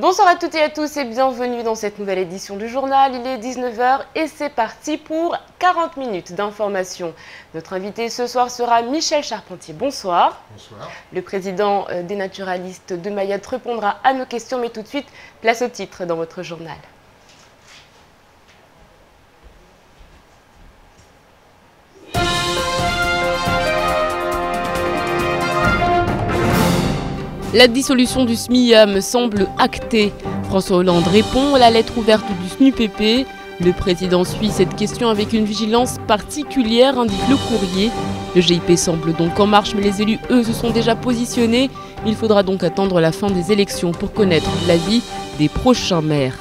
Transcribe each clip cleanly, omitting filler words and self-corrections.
Bonsoir à toutes et à tous et bienvenue dans cette nouvelle édition du journal. Il est 19 h et c'est parti pour 40 minutes d'information. Notre invité ce soir sera Michel Charpentier. Bonsoir. Bonsoir. Le président des naturalistes de Mayotte répondra à nos questions, mais tout de suite, place au titre dans votre journal. La dissolution du SMIAM semble actée. François Hollande répond à la lettre ouverte du SNUPP. Le président suit cette question avec une vigilance particulière, indique le courrier. Le GIP semble donc en marche, mais les élus, eux, se sont déjà positionnés. Il faudra donc attendre la fin des élections pour connaître l'avis des prochains maires.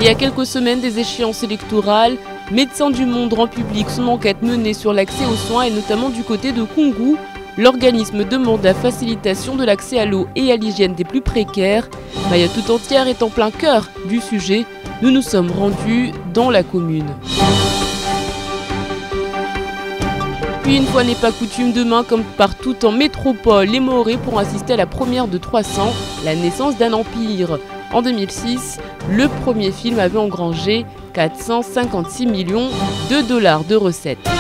Et à quelques semaines des échéances électorales, Médecins du Monde rend public son enquête menée sur l'accès aux soins et notamment du côté de Koungou. L'organisme demande la facilitation de l'accès à l'eau et à l'hygiène des plus précaires. Mayotte tout entière est en plein cœur du sujet. Nous nous sommes rendus dans la commune. Puis une fois n'est pas coutume, demain, comme partout en métropole, les Mahorais pourront assister à la première de 300, la naissance d'un empire. En 2006, le premier film avait engrangé 456 millions de dollars de recettes.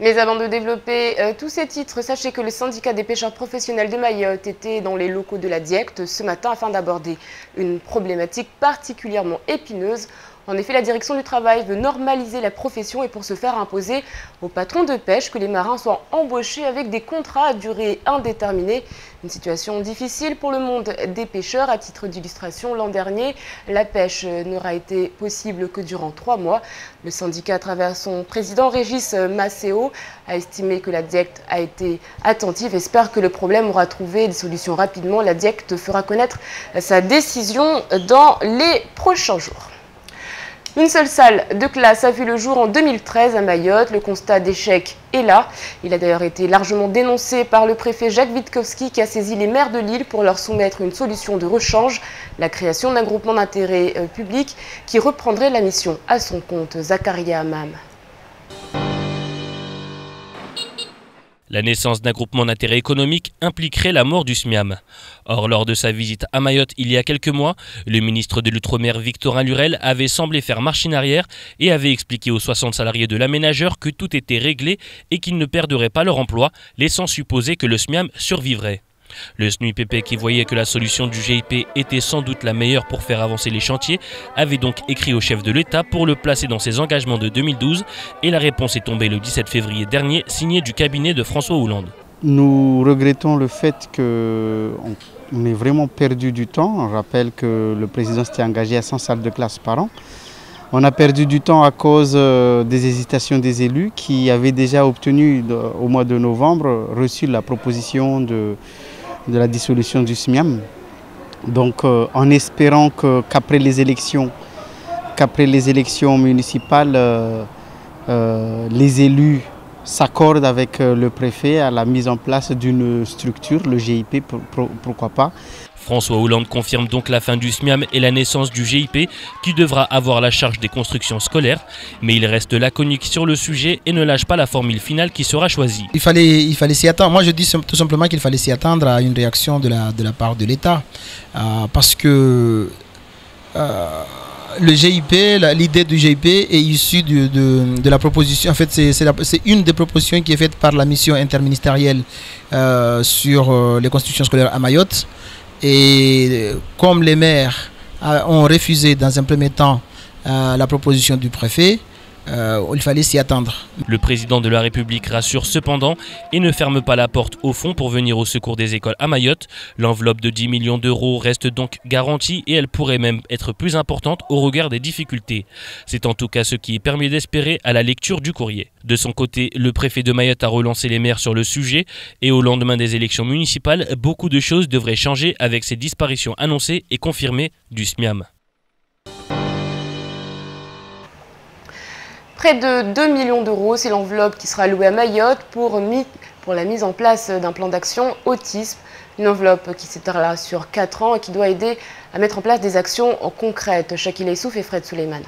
Mais avant de développer tous ces titres, sachez que le syndicat des pêcheurs professionnels de Mayotte était dans les locaux de la DIECT ce matin afin d'aborder une problématique particulièrement épineuse. En effet, la direction du travail veut normaliser la profession et pour ce faire imposer aux patrons de pêche que les marins soient embauchés avec des contrats à durée indéterminée. Une situation difficile pour le monde des pêcheurs. À titre d'illustration, l'an dernier, la pêche n'aura été possible que durant 3 mois. Le syndicat, à travers son président Régis Maceo, a estimé que la DIECT a été attentive et espère que le problème aura trouvé des solutions rapidement. La DIECT fera connaître sa décision dans les prochains jours. Une seule salle de classe a vu le jour en 2013 à Mayotte. Le constat d'échec est là. Il a d'ailleurs été largement dénoncé par le préfet Jacques Witkowski qui a saisi les maires de l'île pour leur soumettre une solution de rechange, la création d'un groupement d'intérêt public qui reprendrait la mission à son compte. Zakaria Amam. La naissance d'un groupement d'intérêt économique impliquerait la mort du SMIAM. Or, lors de sa visite à Mayotte il y a quelques mois, le ministre de l'Outre-mer Victorin Lurel avait semblé faire machine arrière et avait expliqué aux 60 salariés de l'aménageur que tout était réglé et qu'ils ne perderaient pas leur emploi, laissant supposer que le SMIAM survivrait. Le SNUPP, qui voyait que la solution du GIP était sans doute la meilleure pour faire avancer les chantiers, avait donc écrit au chef de l'État pour le placer dans ses engagements de 2012 et la réponse est tombée le 17 février dernier, signée du cabinet de François Hollande. Nous regrettons le fait qu'on ait vraiment perdu du temps. On rappelle que le président s'était engagé à 100 salles de classe par an. On a perdu du temps à cause des hésitations des élus qui avaient déjà obtenu au mois de novembre reçu la proposition de la dissolution du SMIAM. Donc en espérant qu'après les élections municipales, les élus s'accordent avec le préfet à la mise en place d'une structure, le GIP, pourquoi pas. François Hollande confirme donc la fin du SMIAM et la naissance du GIP qui devra avoir la charge des constructions scolaires. Mais il reste laconique sur le sujet et ne lâche pas la formule finale qui sera choisie. Il fallait s'y attendre. Moi je dis tout simplement qu'il fallait s'y attendre à une réaction de la part de l'État. Parce que le GIP, l'idée du GIP est issue de la proposition. En fait, c'est une des propositions qui est faite par la mission interministérielle sur les constructions scolaires à Mayotte. Et comme les maires ont refusé dans un premier temps la proposition du préfet, il fallait s'y attendre. Le président de la République rassure cependant et ne ferme pas la porte au fond pour venir au secours des écoles à Mayotte. L'enveloppe de 10 millions d'euros reste donc garantie et elle pourrait même être plus importante au regard des difficultés. C'est en tout cas ce qui est permis d'espérer à la lecture du courrier. De son côté, le préfet de Mayotte a relancé les maires sur le sujet et au lendemain des élections municipales, beaucoup de choses devraient changer avec ces disparitions annoncées et confirmées du SMIAM. Près de 2 millions d'euros, c'est l'enveloppe qui sera allouée à Mayotte pour la mise en place d'un plan d'action autisme. Une enveloppe qui s'étalera sur 4 ans et qui doit aider à mettre en place des actions concrètes. Shakila Issouf et Fred Suleiman.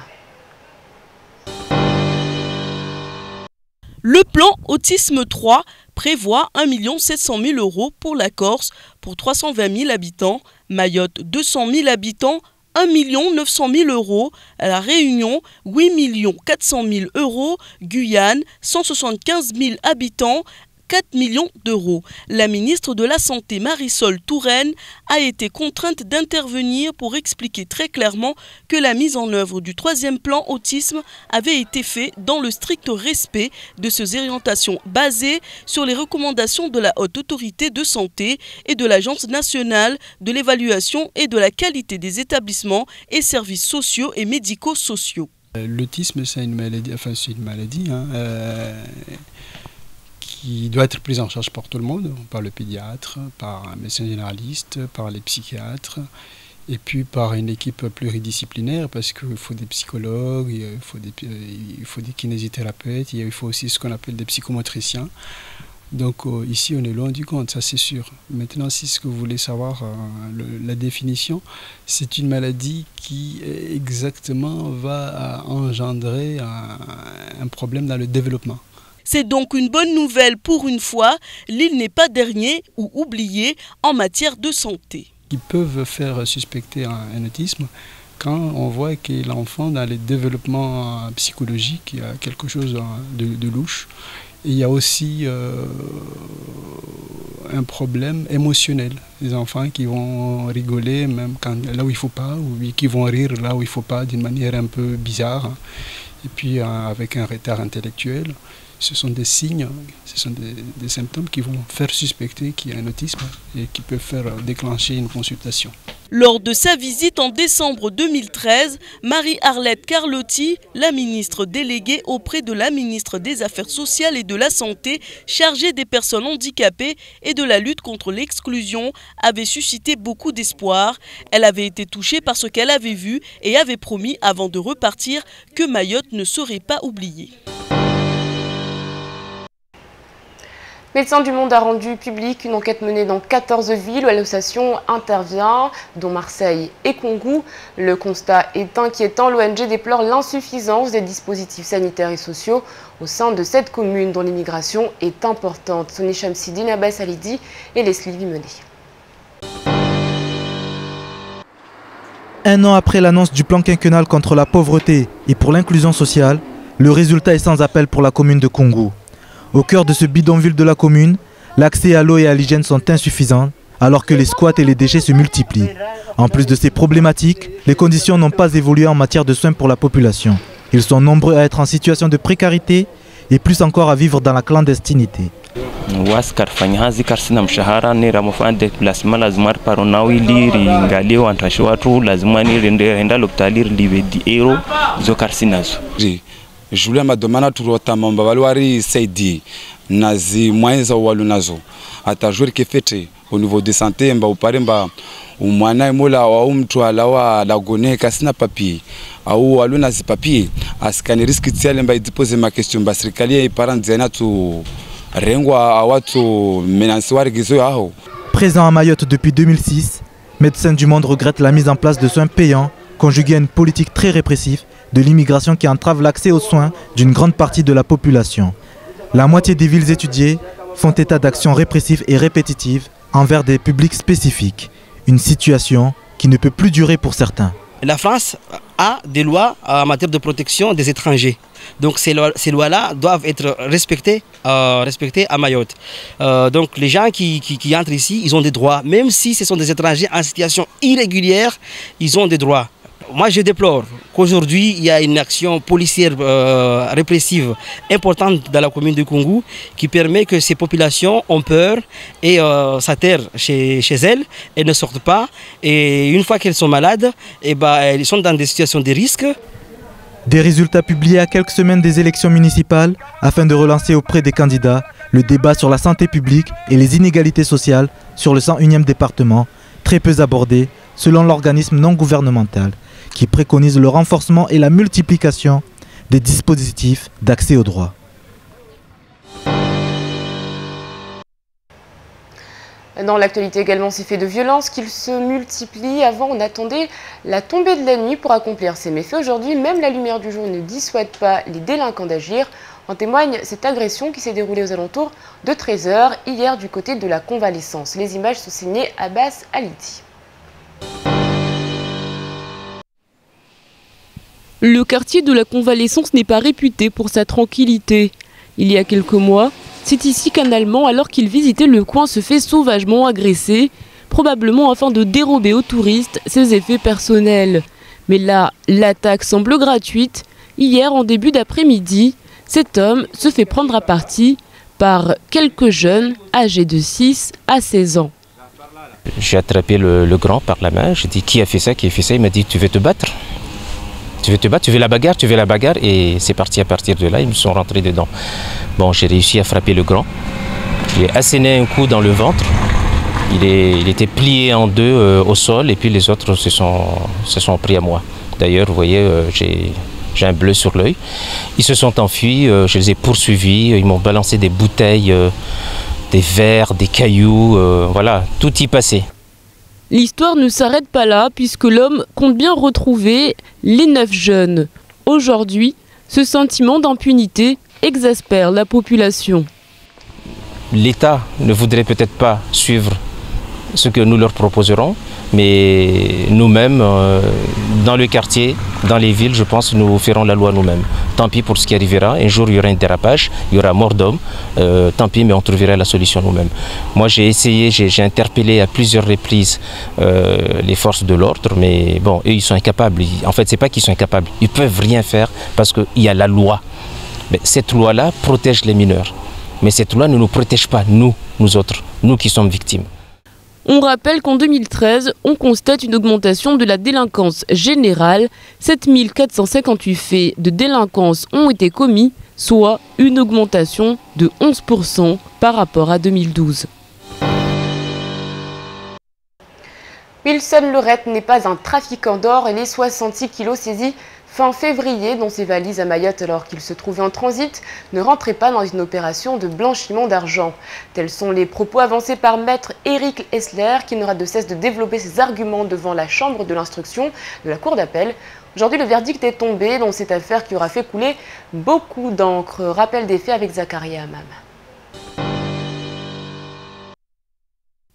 Le plan Autisme 3 prévoit 1 700 000 € pour la Corse pour 320 000 habitants, Mayotte 200 000 habitants, 1 900 000 €, La Réunion 8 400 000 €, Guyane 175 000 habitants, 4 millions d'euros. La ministre de la Santé, Marisol Touraine, a été contrainte d'intervenir pour expliquer très clairement que la mise en œuvre du 3e plan autisme avait été faite dans le strict respect de ces orientations basées sur les recommandations de la Haute Autorité de Santé et de l'Agence nationale de l'évaluation et de la qualité des établissements et services sociaux et médico-sociaux. L'autisme, c'est une maladie, qui doit être prise en charge par tout le monde, par le pédiatre, par un médecin généraliste, par les psychiatres, et puis par une équipe pluridisciplinaire, parce qu'il faut des psychologues, il faut des kinésithérapeutes, il faut aussi ce qu'on appelle des psychomotriciens. Donc ici, on est loin du compte, ça c'est sûr. Maintenant, si ce que vous voulez savoir, la définition, c'est une maladie qui exactement va engendrer un problème dans le développement. C'est donc une bonne nouvelle pour une fois, l'île n'est pas dernier ou oublié en matière de santé. Ils peuvent faire suspecter un autisme quand on voit que l'enfant, dans le développement psychologique, il y a quelque chose de louche. Et il y a aussi un problème émotionnel. Les enfants qui vont rigoler même là où il ne faut pas, ou qui vont rire là où il ne faut pas, d'une manière un peu bizarre. Et puis avec un retard intellectuel. Ce sont des signes, ce sont des symptômes qui vont faire suspecter qu'il y a un autisme et qui peuvent faire déclencher une consultation. Lors de sa visite en décembre 2013, Marie-Arlette Carlotti, la ministre déléguée auprès de la ministre des Affaires sociales et de la Santé, chargée des personnes handicapées et de la lutte contre l'exclusion, avait suscité beaucoup d'espoir. Elle avait été touchée par ce qu'elle avait vu et avait promis, avant de repartir, que Mayotte ne serait pas oubliée. Médecins du Monde a rendu public une enquête menée dans 14 villes où l'association intervient, dont Marseille et Kongou. Le constat est inquiétant. L'ONG déplore l'insuffisance des dispositifs sanitaires et sociaux au sein de cette commune dont l'immigration est importante. Soni Chamsidine, Abbas Alidi et Leslie Vimenet. Un an après l'annonce du plan quinquennal contre la pauvreté et pour l'inclusion sociale, le résultat est sans appel pour la commune de Kongou. Au cœur de ce bidonville de la commune, l'accès à l'eau et à l'hygiène sont insuffisants, alors que les squats et les déchets se multiplient. En plus de ces problématiques, les conditions n'ont pas évolué en matière de soins pour la population. Ils sont nombreux à être en situation de précarité et plus encore à vivre dans la clandestinité. Je voulais me demander tout le temps, je c'est dit, nazi moyens za walu nazo. Atajuri kifete au niveau de santé mba uparemba umwana mola wa mtu alawa lagone kasina papier au walu nazi papier askani riski tiale mba depose ma question ba serikali parents zena tu rengwa watu menansiwari gizo yao. Présent à Mayotte depuis 2006, Médecins du Monde regrette la mise en place de soins payants conjuguée à une politique très répressive de l'immigration qui entrave l'accès aux soins d'une grande partie de la population. La moitié des villes étudiées font état d'actions répressives et répétitives envers des publics spécifiques. Une situation qui ne peut plus durer pour certains. La France a des lois en matière de protection des étrangers. Donc ces lois-là doivent être respectées à Mayotte. Donc les gens qui entrent ici, ils ont des droits. Même si ce sont des étrangers en situation irrégulière, ils ont des droits. Moi, je déplore qu'aujourd'hui, il y a une action policière répressive importante dans la commune de Kongou qui permet que ces populations ont peur et s'atterrent chez elles et ne sortent pas. Et une fois qu'elles sont malades, elles sont dans des situations de risque. Des résultats publiés à quelques semaines des élections municipales afin de relancer auprès des candidats le débat sur la santé publique et les inégalités sociales sur le 101e département, très peu abordé selon l'organisme non gouvernemental qui préconise le renforcement et la multiplication des dispositifs d'accès aux droits. Dans l'actualité également, ces faits de violence qu'ils se multiplient. Avant, on attendait la tombée de la nuit pour accomplir ces méfaits. Aujourd'hui, même la lumière du jour ne dissuade pas les délinquants d'agir. En témoigne cette agression qui s'est déroulée aux alentours de 13 h hier du côté de la Convalescence. Les images sont signées Abbas Aliti. Le quartier de la Convalescence n'est pas réputé pour sa tranquillité. Il y a quelques mois, c'est ici qu'un Allemand, alors qu'il visitait le coin, se fait sauvagement agresser, probablement afin de dérober aux touristes ses effets personnels. Mais là, l'attaque semble gratuite. Hier, en début d'après-midi, cet homme se fait prendre à partie par quelques jeunes âgés de 6 à 16 ans. J'ai attrapé le grand par la main, j'ai dit qui a fait ça, il m'a dit tu veux te battre? Tu veux te battre, tu veux la bagarre, et c'est parti à partir de là, ils me sont rentrés dedans. Bon, j'ai réussi à frapper le grand, j'ai asséné un coup dans le ventre, il était plié en deux au sol, et puis les autres se sont pris à moi. D'ailleurs, vous voyez, j'ai un bleu sur l'œil. Ils se sont enfuis, je les ai poursuivis, ils m'ont balancé des bouteilles, des verres, des cailloux, voilà, tout y passait. L'histoire ne s'arrête pas là puisque l'homme compte bien retrouver les 9 jeunes. Aujourd'hui, ce sentiment d'impunité exaspère la population. L'État ne voudrait peut-être pas suivre ce que nous leur proposerons, mais nous-mêmes, dans le quartier, dans les villes, je pense que nous ferons la loi nous-mêmes. Tant pis pour ce qui arrivera, un jour il y aura un dérapage, il y aura mort d'homme, tant pis, mais on trouvera la solution nous-mêmes. Moi j'ai essayé, j'ai interpellé à plusieurs reprises les forces de l'ordre, mais bon, eux ils sont incapables. En fait, c'est pas qu'ils sont incapables, ils peuvent rien faire parce qu'il y a la loi. Mais cette loi-là protège les mineurs, mais cette loi ne nous protège pas, nous autres, nous qui sommes victimes. On rappelle qu'en 2013, on constate une augmentation de la délinquance générale. 7458 faits de délinquance ont été commis, soit une augmentation de 11% par rapport à 2012. Wilson Lorette n'est pas un trafiquant d'or et les 66 kilos saisis fin février dans ses valises à Mayotte alors qu'il se trouvait en transit ne rentraient pas dans une opération de blanchiment d'argent. Tels sont les propos avancés par maître Éric Hessler qui n'aura de cesse de développer ses arguments devant la chambre de l'instruction de la cour d'appel. Aujourd'hui, le verdict est tombé dans cette affaire qui aura fait couler beaucoup d'encre. Rappel des faits avec Zakaria Hamam.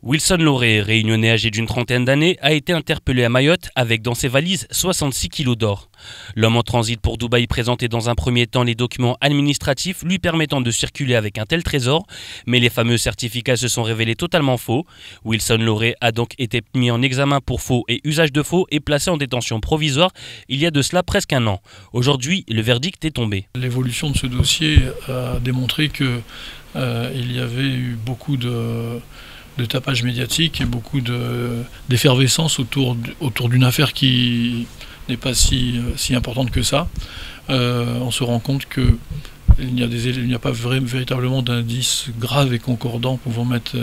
Wilson Loré, réunionnais âgé d'une trentaine d'années, a été interpellé à Mayotte avec dans ses valises 66 kilos d'or. L'homme en transit pour Dubaï présentait dans un premier temps les documents administratifs lui permettant de circuler avec un tel trésor, mais les fameux certificats se sont révélés totalement faux. Wilson Loré a donc été mis en examen pour faux et usage de faux et placé en détention provisoire il y a de cela presque un an. Aujourd'hui, le verdict est tombé. L'évolution de ce dossier a démontré qu'il y avait eu beaucoup de tapage médiatique et beaucoup d'effervescence autour d'une affaire qui n'est pas si importante que ça. On se rend compte qu'il n'y a pas véritablement d'indices graves et concordants pouvant mettre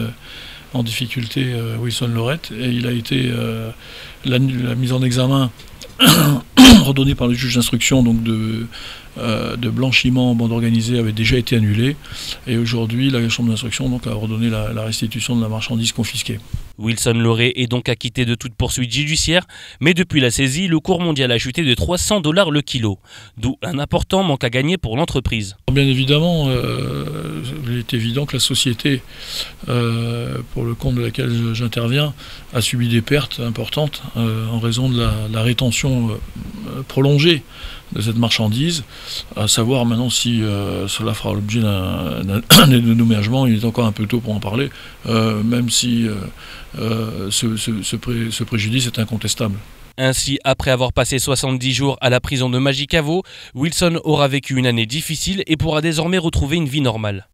en difficulté Wilson Lorette. Et il a été la mise en examen ordonnée par le juge d'instruction donc de blanchiment en bande organisée avait déjà été annulée et aujourd'hui la chambre d'instruction donc a ordonné la restitution de la marchandise confisquée. Wilson Loré est donc acquitté de toute poursuite judiciaire, mais depuis la saisie, le cours mondial a chuté de $300 le kilo, d'où un important manque à gagner pour l'entreprise. Bien évidemment, il est évident que la société, pour le compte de laquelle j'interviens, a subi des pertes importantes en raison de la rétention prolongée de cette marchandise, à savoir maintenant si cela fera l'objet d'un dédommagement. Il est encore un peu tôt pour en parler, même si ce préjudice est incontestable. Ainsi, après avoir passé 70 jours à la prison de Majicavo, Wilson aura vécu une année difficile et pourra désormais retrouver une vie normale.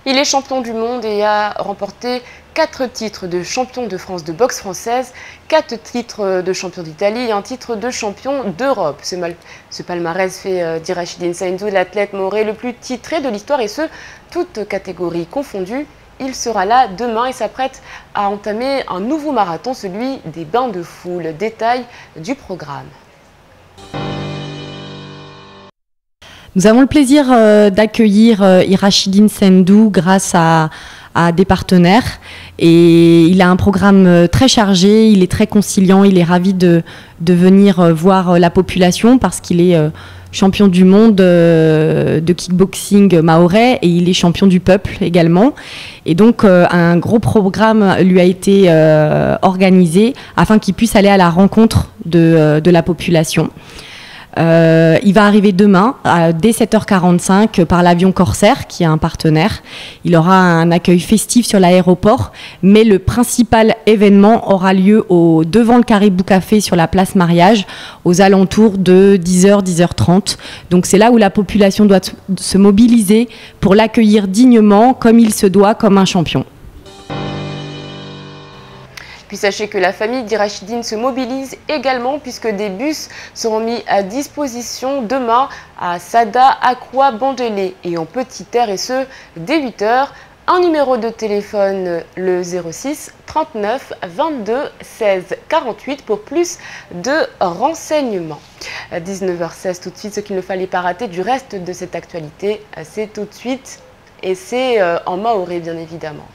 Il est champion du monde et a remporté 4 titres de champion de France de boxe française, 4 titres de champion d'Italie et un titre de champion d'Europe. Ce palmarès fait d'Irachidine Sainzou l'athlète maoré le plus titré de l'histoire et ce, toutes catégories confondues. Il sera là demain et s'apprête à entamer un nouveau marathon, celui des bains de foule. Détail du programme. Nous avons le plaisir d'accueillir Irachidine Sendou grâce à des partenaires. Et il a un programme très chargé, il est très conciliant, il est ravi de venir voir la population parce qu'il est champion du monde de kickboxing mahorais et il est champion du peuple également. Et donc un gros programme lui a été organisé afin qu'il puisse aller à la rencontre de la population. Il va arriver demain dès 7h45 par l'avion Corsair qui est un partenaire. Il aura un accueil festif sur l'aéroport, mais le principal événement aura lieu devant le Caribou Café sur la place Mariage aux alentours de 10h, 10h30. Donc c'est là où la population doit se mobiliser pour l'accueillir dignement comme il se doit, comme un champion. Puis sachez que la famille d'Irachidine se mobilise également puisque des bus seront mis à disposition demain à Sada, Aqua, Bandelé et en Petit Air et ce dès 8h. Un numéro de téléphone, le 06 39 22 16 48 pour plus de renseignements. À 19h16 tout de suite, ce qu'il ne fallait pas rater du reste de cette actualité, c'est tout de suite et c'est en maoré bien évidemment.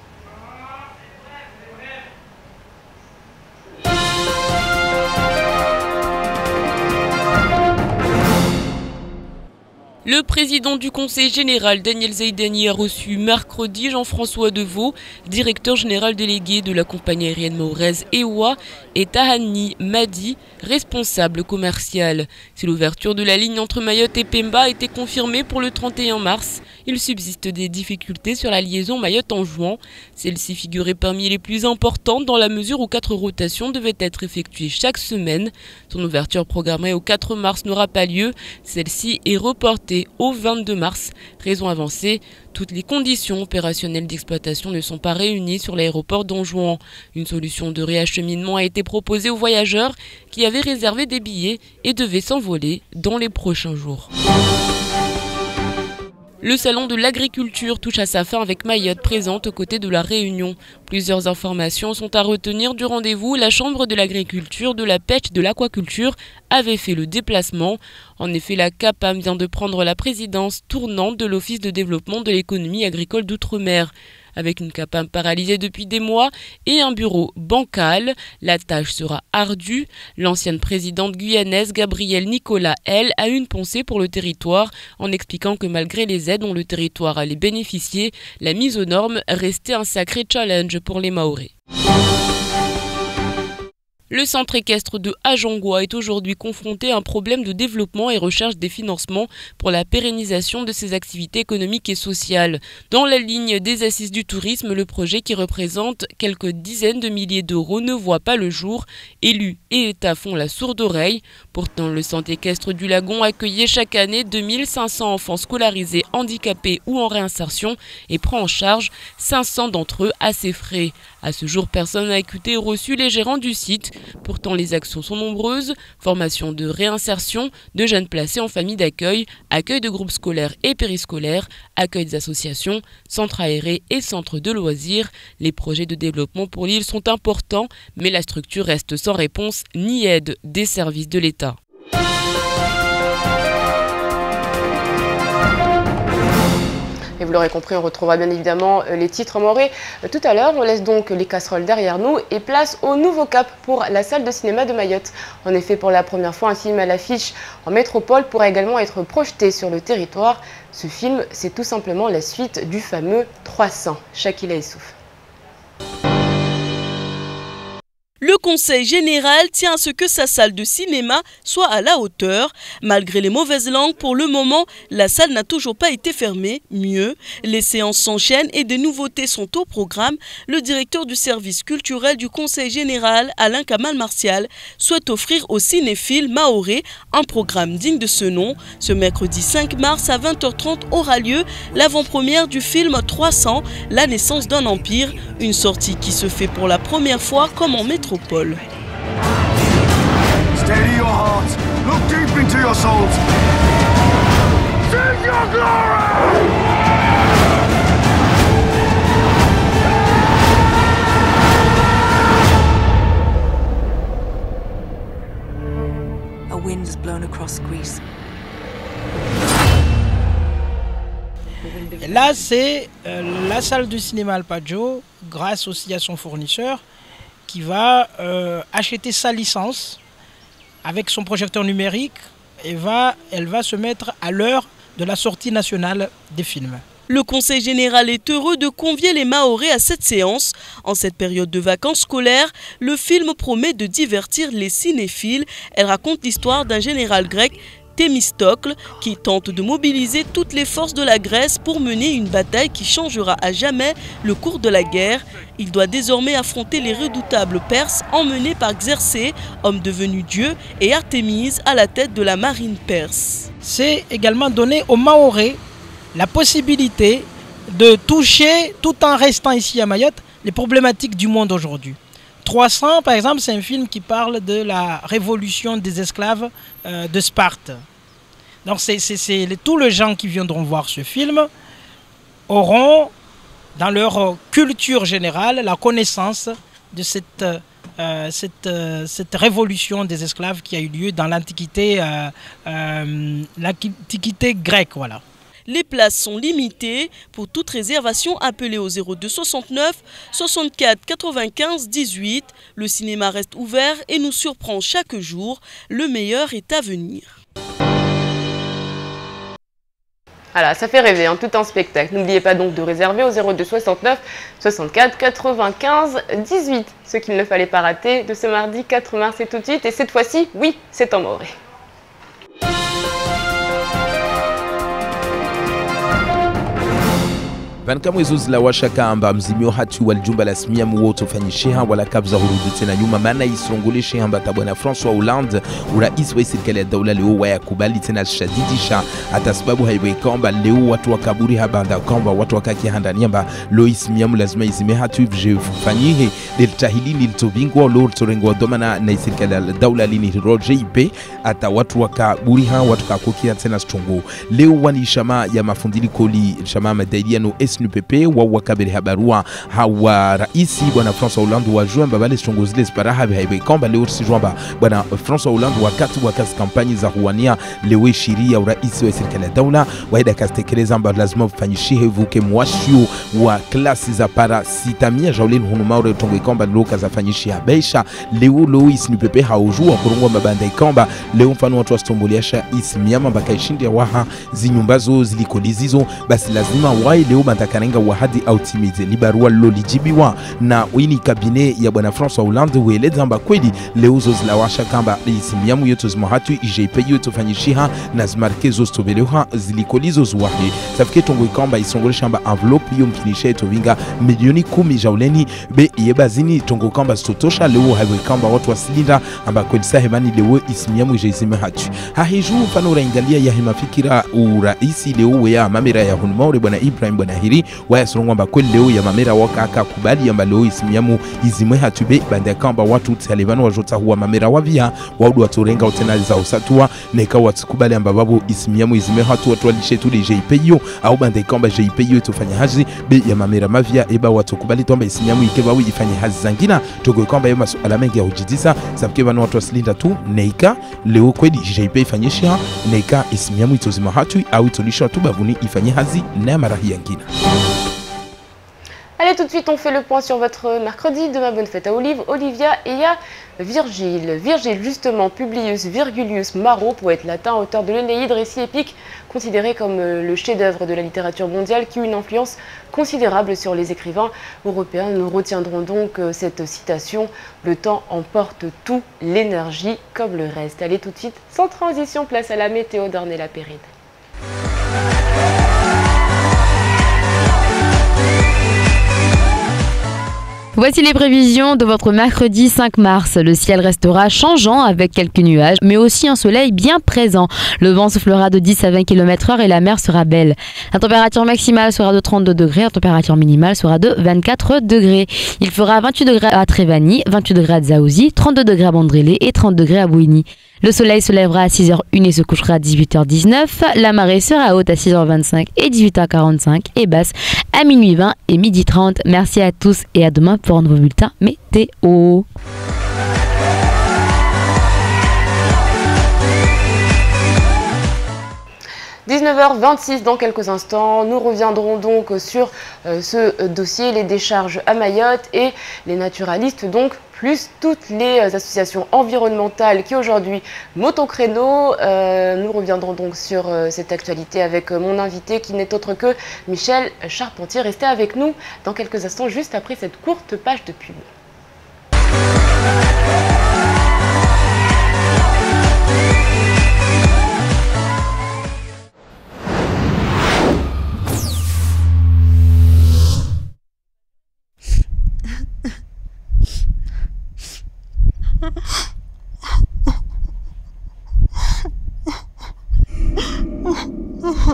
Le président du Conseil général, Daniel Zaidani, a reçu mercredi Jean-François Deveau, directeur général délégué de la compagnie aérienne mahoraise EWA, et Tahani Madi, responsable commercial. Si l'ouverture de la ligne entre Mayotte et Pemba a été confirmée pour le 31 mars, il subsiste des difficultés sur la liaison Mayotte-Anjouan. Celle-ci figurait parmi les plus importantes dans la mesure où 4 rotations devaient être effectuées chaque semaine. Son ouverture programmée au 4 mars n'aura pas lieu. Celle-ci est reportée au 22 mars. Raison avancée, toutes les conditions opérationnelles d'exploitation ne sont pas réunies sur l'aéroport d'Anjouan. Une solution de réacheminement a été proposée aux voyageurs qui avaient réservé des billets et devaient s'envoler dans les prochains jours. Le salon de l'agriculture touche à sa fin avec Mayotte présente aux côtés de la Réunion. Plusieurs informations sont à retenir du rendez-vous. La Chambre de l'agriculture, de la pêche et de l'aquaculture avait fait le déplacement. En effet, la CAPAM vient de prendre la présidence tournante de l'Office de développement de l'économie agricole d'outre-mer. Avec une CAPAM paralysée depuis des mois et un bureau bancal, la tâche sera ardue. L'ancienne présidente guyanaise Gabrielle Nicolas, elle, a une pensée pour le territoire en expliquant que malgré les aides dont le territoire allait bénéficier, la mise aux normes restait un sacré challenge pour les Mahorais. Le centre équestre de Ajangwa est aujourd'hui confronté à un problème de développement et recherche des financements pour la pérennisation de ses activités économiques et sociales. Dans la ligne des assises du tourisme, le projet qui représente quelques dizaines de milliers d'euros ne voit pas le jour. Élus et État font la sourde oreille. Pourtant, le centre équestre du Lagon accueillait chaque année 2500 enfants scolarisés, handicapés ou en réinsertion et prend en charge 500 d'entre eux à ses frais. À ce jour, personne n'a écouté ou reçu les gérants du site. Pourtant, les actions sont nombreuses. Formation de réinsertion, de jeunes placés en famille d'accueil, accueil de groupes scolaires et périscolaires, accueil des associations, centres aérés et centres de loisirs. Les projets de développement pour l'île sont importants, mais la structure reste sans réponse ni aide des services de l'État. Et vous l'aurez compris, on retrouvera bien évidemment les titres mahorais tout à l'heure. On laisse donc les casseroles derrière nous et place au nouveau cap pour la salle de cinéma de Mayotte. En effet, pour la première fois, un film à l'affiche en métropole pourra également être projeté sur le territoire. Ce film, c'est tout simplement la suite du fameux 300. Shakila Issouf. Le Conseil général tient à ce que sa salle de cinéma soit à la hauteur. Malgré les mauvaises langues, pour le moment, la salle n'a toujours pas été fermée. Mieux, les séances s'enchaînent et des nouveautés sont au programme. Le directeur du service culturel du Conseil général, Alain Kamal Martial, souhaite offrir aux cinéphiles mahorais un programme digne de ce nom. Ce mercredi 5 mars à 20h30 aura lieu l'avant-première du film 300, la naissance d'un empire, une sortie qui se fait pour la première fois comme en métropole. Steady your hearts. Look deep into your souls. Seize your glory! A wind has blown across Greece. Et là, c'est la salle du cinéma Alpaggio, grâce aussi à son fournisseur, qui va acheter sa licence avec son projecteur numérique et elle va se mettre à l'heure de la sortie nationale des films. Le Conseil général est heureux de convier les Mahorais à cette séance. En cette période de vacances scolaires, le film promet de divertir les cinéphiles. Elle raconte l'histoire d'un général grec, Thémistocle, qui tente de mobiliser toutes les forces de la Grèce pour mener une bataille qui changera à jamais le cours de la guerre. Il doit désormais affronter les redoutables Perses emmenés par Xerxès, homme devenu dieu, et Artémise à la tête de la marine perse. C'est également donné aux Mahorais la possibilité de toucher, tout en restant ici à Mayotte, les problématiques du monde aujourd'hui. 300, par exemple, c'est un film qui parle de la révolution des esclaves de Sparte. Donc tous les gens qui viendront voir ce film auront, dans leur culture générale, la connaissance de cette révolution des esclaves qui a eu lieu dans l'Antiquité grecque. Voilà. Les places sont limitées. Pour toute réservation, appelez au 02 69 64 95 18. Le cinéma reste ouvert et nous surprend chaque jour. Le meilleur est à venir. Voilà, ça fait rêver, hein, tout un spectacle. N'oubliez pas donc de réserver au 02 69 64 95 18. Ce qu'il ne fallait pas rater de ce mardi 4 mars et tout de suite. Et cette fois-ci, oui, c'est en Mahorais. Vanka mwezi la washaka amba mzimio hatu waljumba la smia muwoto fanyishiha wala kabza hurudu tena nyuma maana isongoleshi amba tabwana François Hollande urais wa serikali ya daula leo wayakubali tena shadidisha hata sababu haiwe kwamba leo watu wakaburi habanda kwamba watu wakaki handani amba lo ismia lazima izime hatu fanyihe deltahili nilitobingwa lo torengwa domana na serikali ya daula lini Roger Ipe hata watu wakaburi ha watu kakokia tena stongo leo wani shama ya mafundili koli shama madaidiano SNPP wa wakabiri habarua hawa raisi bwana François Hollande wa juan babale stongozile sparaha haibe kwamba leo sijwamba bwana François Hollande wakati wakati kampani za huania lewe shiria uraisi wa serikali ya daula waida kastekeleza amba lazima kufanyishihe vuke mwashio wa klasi za para sitamia jauleni hunumaure tongo kwamba leo kazafanyishia beisha leo SNPP haujua kurungwa mabanda kwamba leo mfano watu wastomboleasha ismiama bakaishindi waha zinyumbazo zilikolizizo basi lazima wai leo takarenga wahadi au timize libarua lolijibiwa na wini kabine ya bwana François Hollande weleza amba kweli leo zozilawasha kamba isimiamu yoto zmohatu IGP yoto fanyishiha na zmarkezo stobeleha zilikolizo zuwahe safike tongo ikamba isongolesha amba envelope yo mkinisha eto vinga milioni 10 jauleni be yebazini tongo kamba stotosha leo hawe kamba watu wasilinda amba kweli sahemani leo isimiamu ijezime hatu hahiju mfano uraingalia ya himafikira uraisi leo ya mamira ya hunmaure bwana Ibrahim bwana hiri waya surungwa mba kweli leo ya mamera waka kubali yamba leo isimiamu izimwe hatube banda kamba watu talibano wajota huwa mamera wavia waudu waturenga utena za usatua neka watu kubali yamba babu isimiamu izimwe hatu watu walishe tu JPO au banda kamba JPO itufanya hazi be ya mamera mavia eba watu kubali tuamba isimiamu ikebawu ifanya hazi zangina togo kamba yema suala mengi ya ujidisa sabke bano watu wasilinda tu neka leo kweli JP ifanyisha neka isimiamu itozima hatu au itolisha tu bavuni ifanya hazi na marahi yangina. Allez, tout de suite, on fait le point sur votre mercredi. Demain, bonne fête à Olive, Olivia et à Virgile. Virgile, justement, Publius Virgilius Maro, poète latin, auteur de l'Énéide, récit épique, considéré comme le chef-d'œuvre de la littérature mondiale, qui a une influence considérable sur les écrivains européens. Nous retiendrons donc cette citation « Le temps emporte tout, l'énergie comme le reste ». Allez, tout de suite, sans transition, place à la météo d'Ornella Péride. Voici les prévisions de votre mercredi 5 mars. Le ciel restera changeant avec quelques nuages, mais aussi un soleil bien présent. Le vent soufflera de 10 à 20 km/h et la mer sera belle. La température maximale sera de 32 degrés, la température minimale sera de 24 degrés. Il fera 28 degrés à Trévani, 28 degrés à Dzaouzi, 32 degrés à Bandrélé et 30 degrés à Bouini. Le soleil se lèvera à 6h01 et se couchera à 18h19. La marée sera haute à 6h25 et 18h45 et basse à minuit 20 et midi 30. Merci à tous et à demain pour un nouveau bulletin météo. 19 19h26 dans quelques instants. Nous reviendrons donc sur ce dossier, les décharges à Mayotte et les naturalistes donc, plus toutes les associations environnementales qui aujourd'hui montent au créneau. Nous reviendrons donc sur cette actualité avec mon invité qui n'est autre que Michel Charpentier. Restez avec nous dans quelques instants, juste après cette courte page de pub.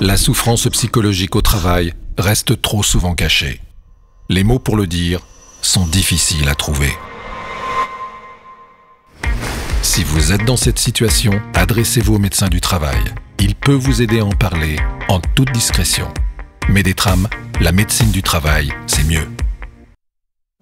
La souffrance psychologique au travail reste trop souvent cachée. Les mots pour le dire sont difficiles à trouver. Si vous êtes dans cette situation, adressez-vous au médecin du travail. Il peut vous aider à en parler en toute discrétion. Médétram, la médecine du travail, c'est mieux.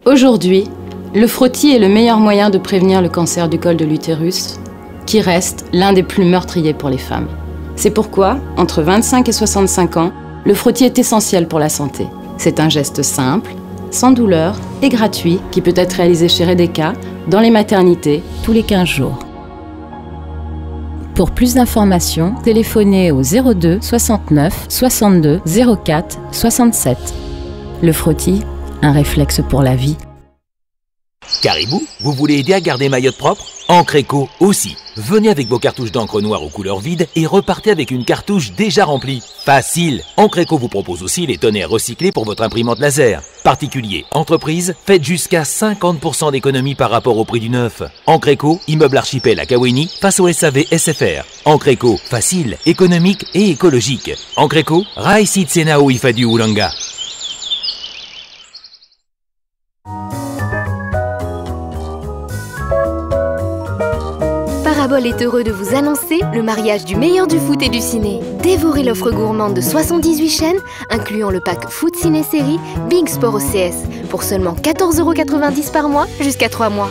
Aujourd'hui, le frottis est le meilleur moyen de prévenir le cancer du col de l'utérus, qui reste l'un des plus meurtriers pour les femmes. C'est pourquoi, entre 25 et 65 ans, le frottis est essentiel pour la santé. C'est un geste simple, sans douleur et gratuit qui peut être réalisé chez Redeka, dans les maternités, tous les 15 jours. Pour plus d'informations, téléphonez au 02 69 62 04 67. Le frottis, un réflexe pour la vie. Caribou, vous voulez aider à garder Mayotte propre? Encre Éco aussi. Venez avec vos cartouches d'encre noire aux couleurs vides et repartez avec une cartouche déjà remplie. Facile. Encre Éco vous propose aussi les tonnerres recyclés pour votre imprimante laser. Particuliers, entreprises, faites jusqu'à 50% d'économie par rapport au prix du neuf. Encre Éco, immeuble archipel à Kaweni, face au SAV SFR. Encre Éco, facile, économique et écologique. Encre Éco, Raïsi Tsenao Ifadu Ulanga. Parabole est heureux de vous annoncer le mariage du meilleur du foot et du ciné. Dévorez l'offre gourmande de 78 chaînes, incluant le pack Foot Ciné Série Big Sport OCS, pour seulement 14,90 € par mois, jusqu'à 3 mois.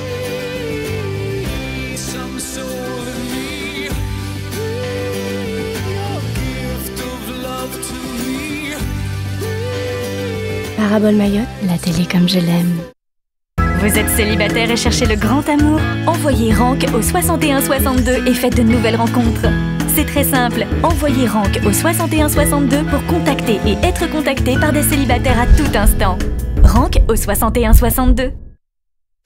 Parabole Mayotte, la télé comme je l'aime. Vous êtes célibataire et cherchez le grand amour? Envoyez Rank au 6162 et faites de nouvelles rencontres. C'est très simple, envoyez Rank au 6162 pour contacter et être contacté par des célibataires à tout instant. Rank au 6162.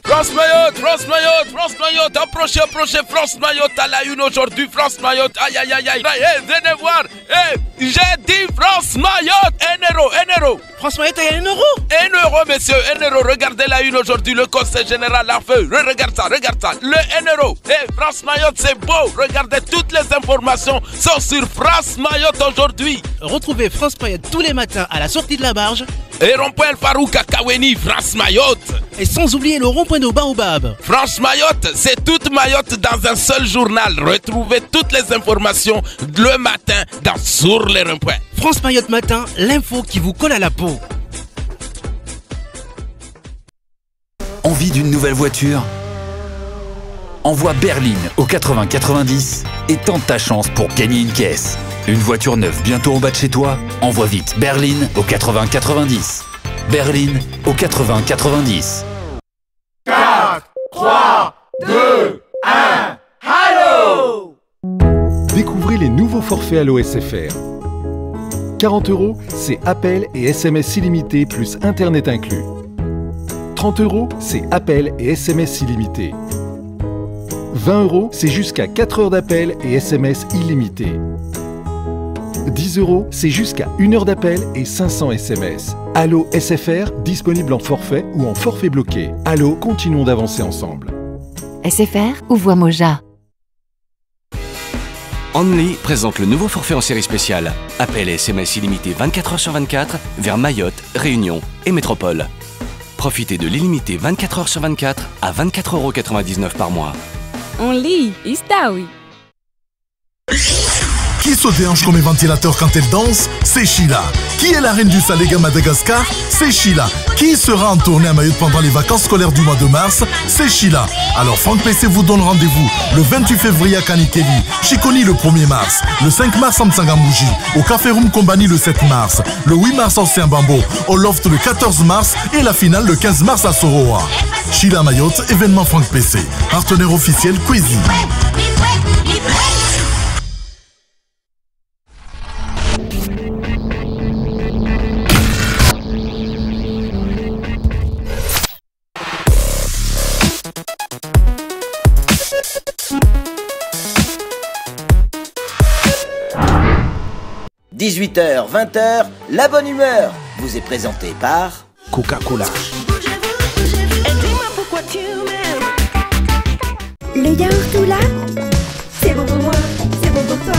France Mayotte, France Mayotte, France Mayotte, approchez, approchez, France Mayotte à la une aujourd'hui, France Mayotte, aïe aïe aïe aïe, venez voir, j'ai dit France Mayotte, 1 euro. France Mayotte, il y a 1 euro. 1 euro, messieurs, 1 euro, regardez la une aujourd'hui, le conseil général a fait, regarde ça, le 1 euro. France Mayotte, c'est beau, regardez, toutes les informations sont sur France Mayotte aujourd'hui. Retrouvez France Mayotte tous les matins à la sortie de la barge. Et rond-point El Farouk à Kaweni, France Mayotte. Et sans oublier le rond-point de Baobab. France Mayotte, c'est toute Mayotte dans un seul journal. Retrouvez toutes les informations le matin sur les ronds-points. France Mayotte Matin, l'info qui vous colle à la peau. Envie d'une nouvelle voiture? Envoie Berline au 80 90 et tente ta chance pour gagner une caisse. Une voiture neuve bientôt en bas de chez toi? Envoie vite Berline au 80 90. Berline au 80 90. 4, 3, 2, 1, Allo! Découvrez les nouveaux forfaits Allo SFR. 40 €, c'est appel et SMS illimité plus Internet inclus. 30 €, c'est appel et SMS illimité. 20 €, c'est jusqu'à 4 heures d'appel et SMS illimité. 10 €, c'est jusqu'à 1 heure d'appel et 500 SMS. Allo SFR, disponible en forfait ou en forfait bloqué. Allo, continuons d'avancer ensemble. SFR ou Voix Moja. Only présente le nouveau forfait en série spéciale. Appel et SMS illimité 24 h sur 24 vers Mayotte, Réunion et Métropole. Profitez de l'illimité 24 h sur 24 à 24,99 € par mois. Only, Istawi. Qui se déhanche comme un ventilateur quand elle danse? C'est Sheila. Qui est la reine du Salega Madagascar? C'est Sheila. Qui sera en tournée à Mayotte pendant les vacances scolaires du mois de mars? C'est Sheila. Alors Franck PC vous donne rendez-vous le 28 février à Kanikeli, Chikoni le 1er mars, le 5 mars à Mtsangamouji, au Café Room Kombani le 7 mars, le 8 mars à Océan Bambo, au Loft le 14 mars et la finale le 15 mars à Soroa. Sheila Mayotte, événement Franck PC, partenaire officiel Quizy. 18h, 20h, la bonne humeur vous est présentée par Coca-Cola. Le yaourt ou là, c'est bon pour moi, c'est bon pour toi.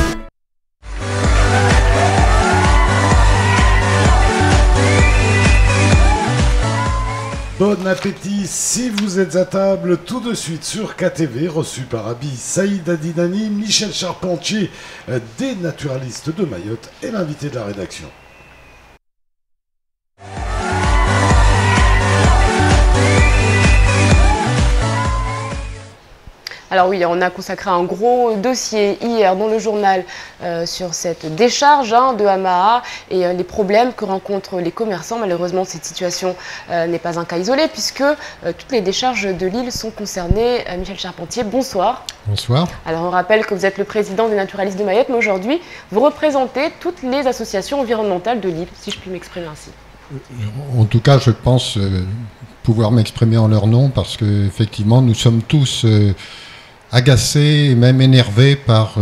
Bon appétit si vous êtes à table tout de suite sur KTV, reçu par Abi, Saïd Adinani, Michel Charpentier, des naturalistes de Mayotte et l'invité de la rédaction. Alors oui, on a consacré un gros dossier hier dans le journal sur cette décharge de Hamaha et les problèmes que rencontrent les commerçants. Malheureusement, cette situation n'est pas un cas isolé puisque toutes les décharges de l'île sont concernées. Michel Charpentier, bonsoir. Bonsoir. Alors on rappelle que vous êtes le président des naturalistes de Mayotte, mais aujourd'hui, vous représentez toutes les associations environnementales de l'île, si je puis m'exprimer ainsi. En tout cas, je pense pouvoir m'exprimer en leur nom parce qu'effectivement, nous sommes tous agacés et même énervés par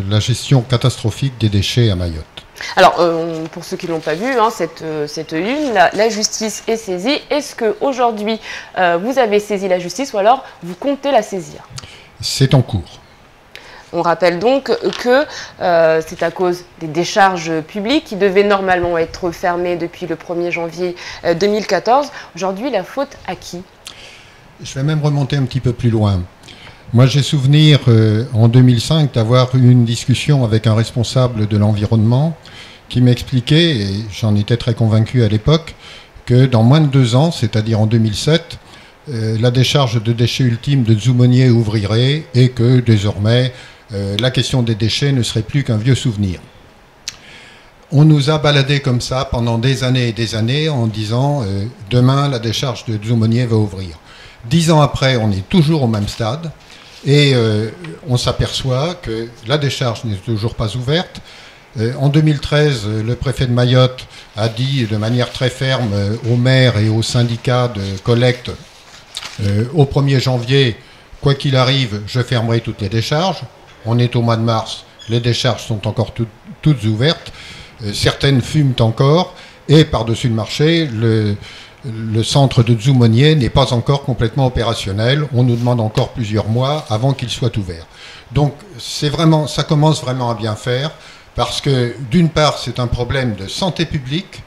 la gestion catastrophique des déchets à Mayotte. Alors, pour ceux qui ne l'ont pas vu, cette une, la justice est saisie. Est-ce qu'aujourd'hui, vous avez saisi la justice ou alors vous comptez la saisir? C'est en cours. On rappelle donc que c'est à cause des décharges publiques qui devaient normalement être fermées depuis le 1er janvier 2014. Aujourd'hui, la faute à qui? Je vais même remonter un petit peu plus loin. Moi, j'ai souvenir en 2005 d'avoir eu une discussion avec un responsable de l'environnement qui m'expliquait, et j'en étais très convaincu à l'époque, que dans moins de 2 ans, c'est-à-dire en 2007, la décharge de déchets ultimes de Zoumonier ouvrirait et que désormais, la question des déchets ne serait plus qu'un vieux souvenir. On nous a baladé comme ça pendant des années et des années en disant demain, la décharge de Zoumonier va ouvrir. 10 ans après, on est toujours au même stade. Et on s'aperçoit que la décharge n'est toujours pas ouverte. En 2013, le préfet de Mayotte a dit de manière très ferme aux maires et aux syndicats de collecte au 1er janvier, quoi qu'il arrive, je fermerai toutes les décharges. On est au mois de mars, les décharges sont encore toutes ouvertes. Certaines fument encore et par-dessus le marché, le centre de Zoumonier n'est pas encore complètement opérationnel. On nous demande encore plusieurs mois avant qu'il soit ouvert. Donc ça commence vraiment à bien faire parce que d'une part c'est un problème de santé publique.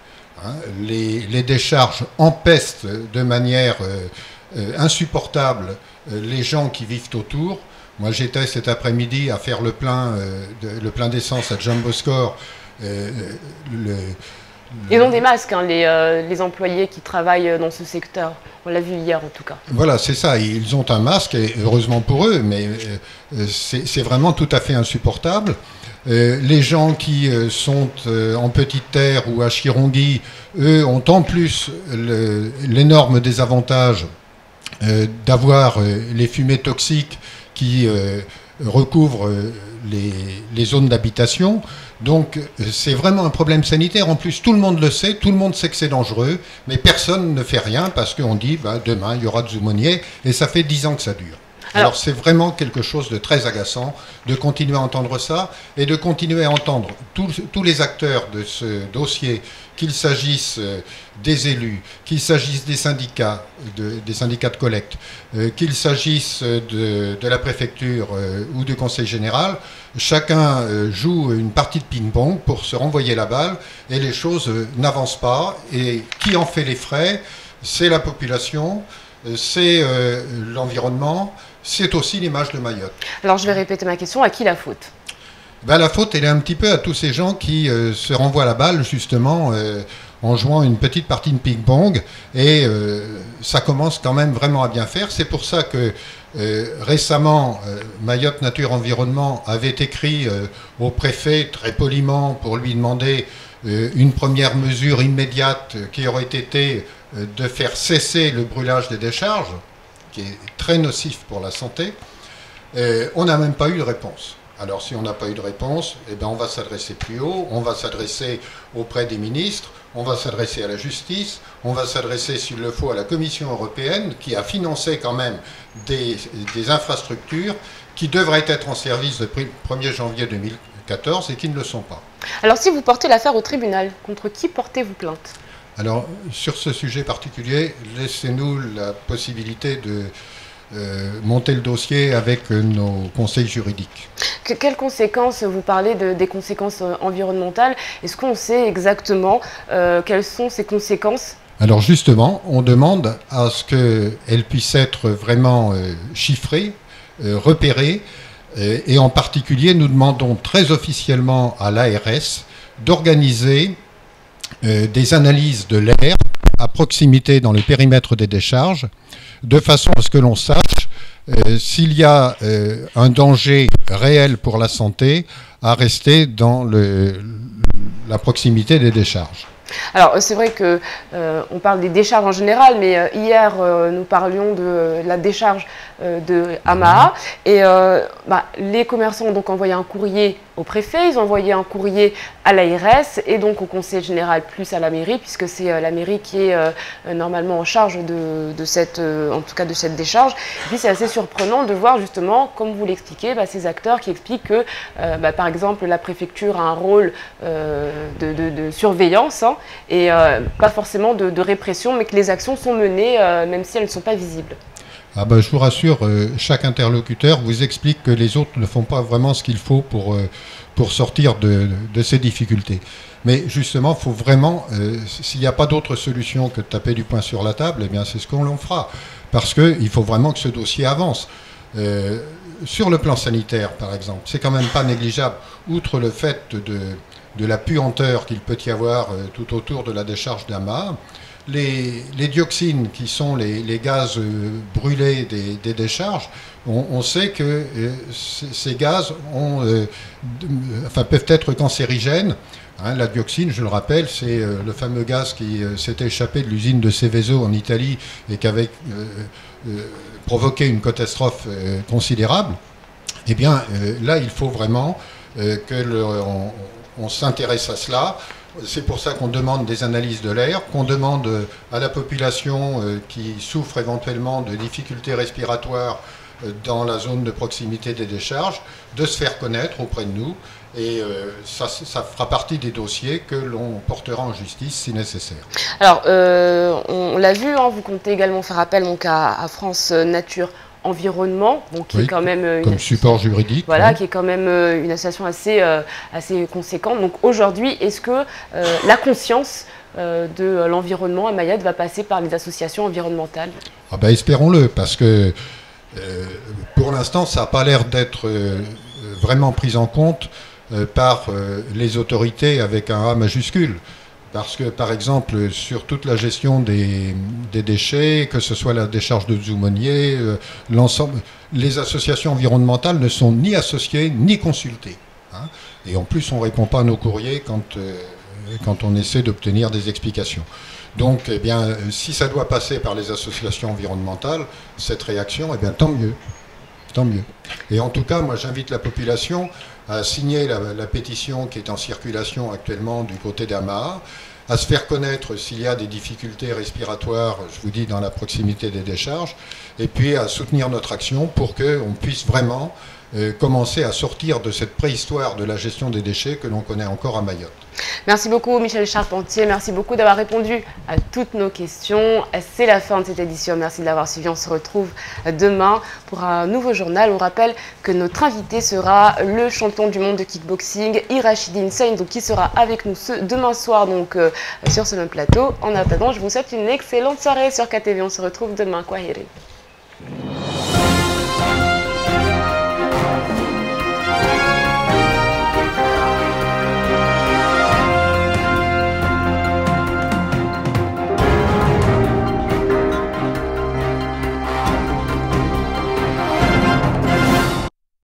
Les décharges empestent de manière insupportable les gens qui vivent autour. Moi j'étais cet après-midi à faire le plein d'essence à Jumbo Score. Ils ont des masques, les employés qui travaillent dans ce secteur. On l'a vu hier en tout cas. Voilà, c'est ça. Ils ont un masque, et heureusement pour eux, mais c'est vraiment tout à fait insupportable. Les gens qui sont en Petite Terre ou à Chirongui, eux, ont en plus l'énorme désavantage d'avoir les fumées toxiques qui recouvrent les zones d'habitation. Donc c'est vraiment un problème sanitaire. En plus, tout le monde le sait, tout le monde sait que c'est dangereux, mais personne ne fait rien parce qu'on dit demain il y aura de Zoumonier et ça fait 10 ans que ça dure. Alors c'est vraiment quelque chose de très agaçant de continuer à entendre ça et de continuer à entendre tous les acteurs de ce dossier, qu'il s'agisse des élus, qu'il s'agisse des syndicats de collecte, qu'il s'agisse de la préfecture ou du conseil général. Chacun joue une partie de ping-pong pour se renvoyer la balle et les choses n'avancent pas. Et qui en fait les frais? C'est la population, c'est l'environnement, c'est aussi l'image de Mayotte. Alors je vais répéter ma question, à qui la faute? Ben, la faute, elle est un petit peu à tous ces gens qui se renvoient la balle, justement, en jouant une petite partie de ping-pong. Et ça commence quand même vraiment à bien faire. C'est pour ça que récemment, Mayotte Nature Environnement avait écrit au préfet, très poliment, pour lui demander une première mesure immédiate qui aurait été de faire cesser le brûlage des décharges, qui est très nocif pour la santé. On n'a même pas eu de réponse. Alors si on n'a pas eu de réponse, eh ben, on va s'adresser plus haut, on va s'adresser auprès des ministres, on va s'adresser à la justice, on va s'adresser s'il le faut à la Commission européenne qui a financé quand même des infrastructures qui devraient être en service depuis le 1er janvier 2014 et qui ne le sont pas. Alors si vous portez l'affaire au tribunal, contre qui portez-vous plainte? Alors sur ce sujet particulier, laissez-nous la possibilité de monter le dossier avec nos conseils juridiques. Quelles conséquences, vous parlez des conséquences environnementales, est-ce qu'on sait exactement quelles sont ces conséquences? Alors justement, on demande à ce qu'elles puissent être vraiment chiffrées, repérées, et en particulier nous demandons très officiellement à l'ARS d'organiser des analyses de l'air à proximité dans le périmètre des décharges, de façon à ce que l'on sache s'il y a un danger réel pour la santé à rester dans la proximité des décharges. Alors c'est vrai que on parle des décharges en général, mais hier nous parlions de la décharge de Hamaha et les commerçants ont donc envoyé un courrier au préfet, ils ont envoyé un courrier à l'ARS et donc au conseil général plus à la mairie, puisque c'est la mairie qui est normalement en charge de cette décharge. Et puis c'est assez surprenant de voir justement, comme vous l'expliquez, ces acteurs qui expliquent que par exemple la préfecture a un rôle de surveillance et pas forcément de répression, mais que les actions sont menées même si elles ne sont pas visibles. Ah ben, je vous rassure, chaque interlocuteur vous explique que les autres ne font pas vraiment ce qu'il faut pour sortir de ces difficultés. Mais justement, il faut vraiment, s'il n'y a pas d'autre solution que de taper du poing sur la table, eh bien c'est ce qu'on l'on fera. Parce qu'il faut vraiment que ce dossier avance. Sur le plan sanitaire, par exemple, c'est quand même pas négligeable. Outre le fait de la puanteur qu'il peut y avoir tout autour de la décharge d'Hamaha, les dioxines, qui sont les gaz brûlés des décharges, on sait que ces gaz peuvent être cancérigènes. La dioxine, je le rappelle, c'est le fameux gaz qui s'était échappé de l'usine de Seveso en Italie et qui avait provoqué une catastrophe considérable. Eh bien, là, il faut vraiment qu'on s'intéresse à cela. C'est pour ça qu'on demande des analyses de l'air, qu'on demande à la population qui souffre éventuellement de difficultés respiratoires dans la zone de proximité des décharges, de se faire connaître auprès de nous. Et ça fera partie des dossiers que l'on portera en justice si nécessaire. Alors, on l'a vu, vous comptez également faire appel donc, à France Nature Environnement, donc qui est quand même comme support juridique, voilà, qui est quand même une association assez conséquente. Donc aujourd'hui, est-ce que la conscience de l'environnement à Mayotte va passer par les associations environnementales? Ah ben, espérons-le, parce que pour l'instant, ça n'a pas l'air d'être vraiment pris en compte par les autorités avec un A majuscule. Parce que, par exemple, sur toute la gestion des déchets, que ce soit la décharge de Zoumonier, l'ensemble, les associations environnementales ne sont ni associées ni consultées. Et en plus, on ne répond pas à nos courriers quand on essaie d'obtenir des explications. Donc, eh bien, si ça doit passer par les associations environnementales, cette réaction, eh bien, tant mieux. Tant mieux. Et en tout cas, moi, j'invite la population à signer la pétition qui est en circulation actuellement du côté d'Hamaha, à se faire connaître s'il y a des difficultés respiratoires, je vous dis, dans la proximité des décharges, et puis à soutenir notre action pour qu'on puisse vraiment commencer à sortir de cette préhistoire de la gestion des déchets que l'on connaît encore à Mayotte. Merci beaucoup Michel Charpentier, merci beaucoup d'avoir répondu à toutes nos questions. C'est la fin de cette édition, merci de l'avoir suivi. On se retrouve demain pour un nouveau journal. On rappelle que notre invité sera le champion du monde de kickboxing, Irachidine Sain, qui sera avec nous demain soir donc, sur ce même plateau. En attendant, je vous souhaite une excellente soirée sur KTV. On se retrouve demain. Kwaheri.